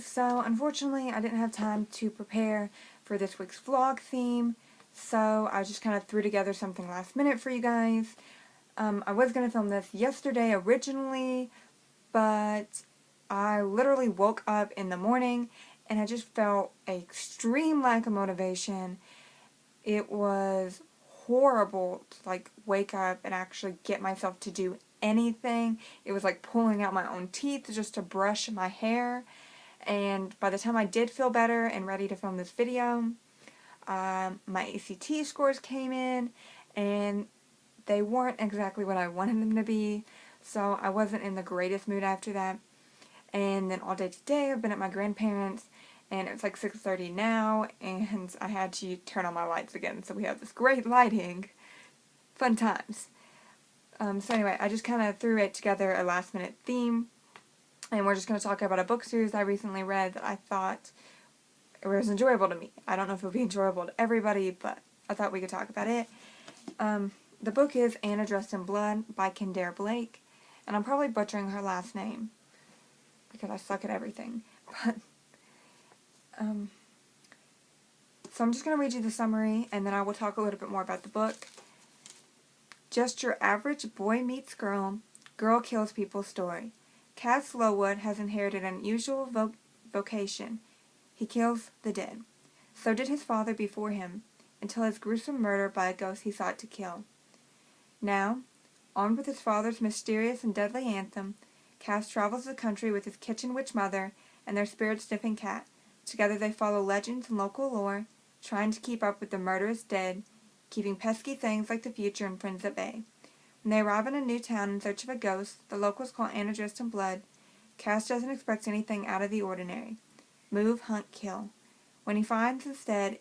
guys, so unfortunately I didn't have time to prepare for this week's vlog theme, so I just kind of threw together something last minute for you guys. I was going to film this yesterday originally, but I literally woke up in the morning and I just felt an extreme lack of motivation. It was horrible to wake up and actually get myself to do anything. It was like pulling out my own teeth just to brush my hair. And by the time I did feel better and ready to film this video, my ACT scores came in, and they weren't exactly what I wanted them to be, so I wasn't in the greatest mood after that. And then all day today I've been at my grandparents', and it's like 6:30 now, and I had to turn on my lights again, so we have this great lighting. Fun times. So anyway, I just kind of threw it together a last minute theme. And we're just going to talk about a book series I recently read that I thought was enjoyable to me. I don't know if it would be enjoyable to everybody, but I thought we could talk about it. The book is Anna Dressed in Blood by Kendare Blake. And I'm probably butchering her last name because I suck at everything. But so I'm just going to read you the summary, and then I will talk a little bit more about the book. Just your average boy meets girl, girl kills people story. Cass Lowood has inherited an unusual vocation. He kills the dead. So did his father before him, until his gruesome murder by a ghost he sought to kill. Now, armed with his father's mysterious and deadly anthem, Cass travels the country with his kitchen witch mother and their spirit-sniffing cat. Together they follow legends and local lore, trying to keep up with the murderous dead, keeping pesky things like the future and friends at bay. When they arrive in a new town in search of a ghost the locals call Anna Dressed in Blood, Cass doesn't expect anything out of the ordinary. Move, hunt, kill. When he finds instead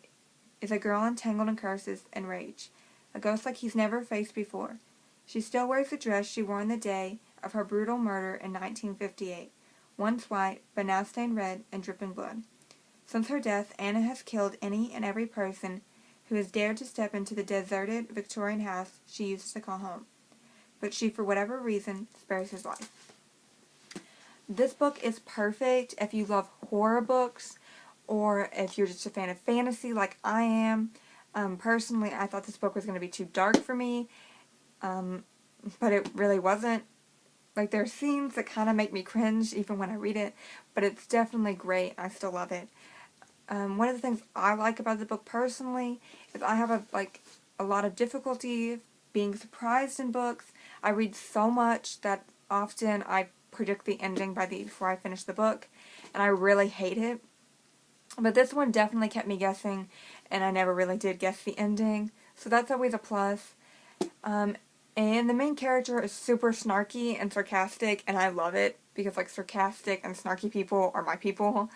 is a girl entangled in curses and rage, a ghost like he's never faced before. She still wears the dress she wore on the day of her brutal murder in 1958, once white, but now stained red and dripping blood. Since her death, Anna has killed any and every person who has dared to step into the deserted Victorian house she used to call home. But she, for whatever reason, spares his life. This book is perfect if you love horror books, or if you're just a fan of fantasy like I am. Personally, I thought this book was going to be too dark for me, but it really wasn't. There are scenes that kind of make me cringe even when I read it, but it's definitely great. I still love it. One of the things I like about the book personally is I have a lot of difficulty being surprised in books. I read so much that often I predict the ending before I finish the book, and I really hate it. But this one definitely kept me guessing, and I never really did guess the ending, so that's always a plus. And the main character is super snarky and sarcastic, and I love it, because sarcastic and snarky people are my people.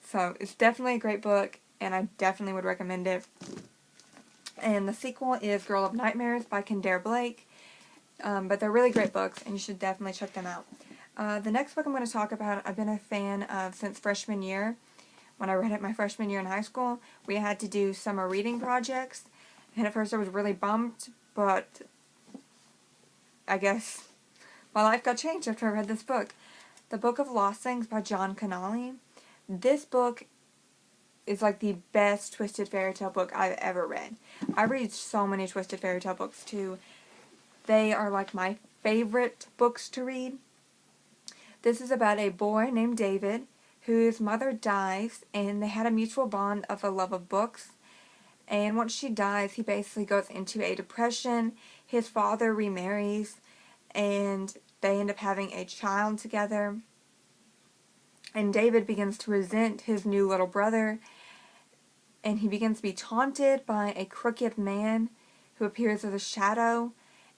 So it's definitely a great book, and I definitely would recommend it. And the sequel is Girl of Nightmares by Kendare Blake. But they're really great books, and you should definitely check them out. The next book I'm going to talk about, I've been a fan of since freshman year. When I read it my freshman year in high school, we had to do summer reading projects. And at first I was really bummed, but I guess my life got changed after I read this book. The Book of Lost Things by John Connolly. This book is the best twisted fairy tale book I've ever read. I read so many twisted fairy tale books too. They are my favorite books to read. This is about a boy named David whose mother dies, and they had a mutual bond of a love of books. And once she dies, he basically goes into a depression. His father remarries, and they end up having a child together. And David begins to resent his new little brother, and he begins to be taunted by a crooked man who appears as a shadow,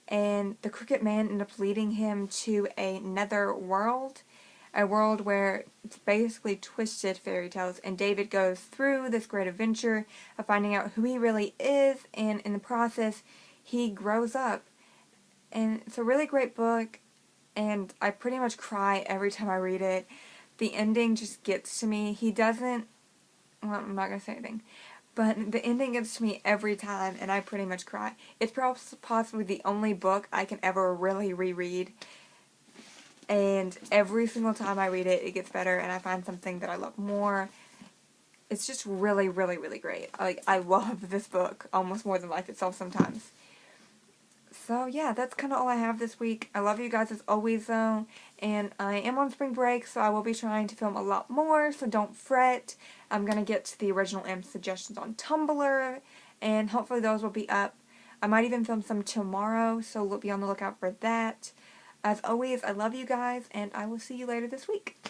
and the crooked man ends up leading him to a nether world, a world where it's basically twisted fairy tales, and David goes through this great adventure of finding out who he really is, and in the process, he grows up. And it's a really great book, and I pretty much cry every time I read it. The ending just gets to me. Well, I'm not going to say anything, but the ending gets to me every time, and I pretty much cry. It's possibly the only book I can ever really reread. and every single time I read it, it gets better, and I find something that I love more. It's just really, really, really great. I love this book almost more than life itself sometimes. So yeah, that's kind of all I have this week. I love you guys as always though, and I am on spring break, so I will be trying to film a lot more, so don't fret. I'm going to get to the original M suggestions on Tumblr, and hopefully those will be up. I might even film some tomorrow, so be on the lookout for that. As always, I love you guys, and I will see you later this week.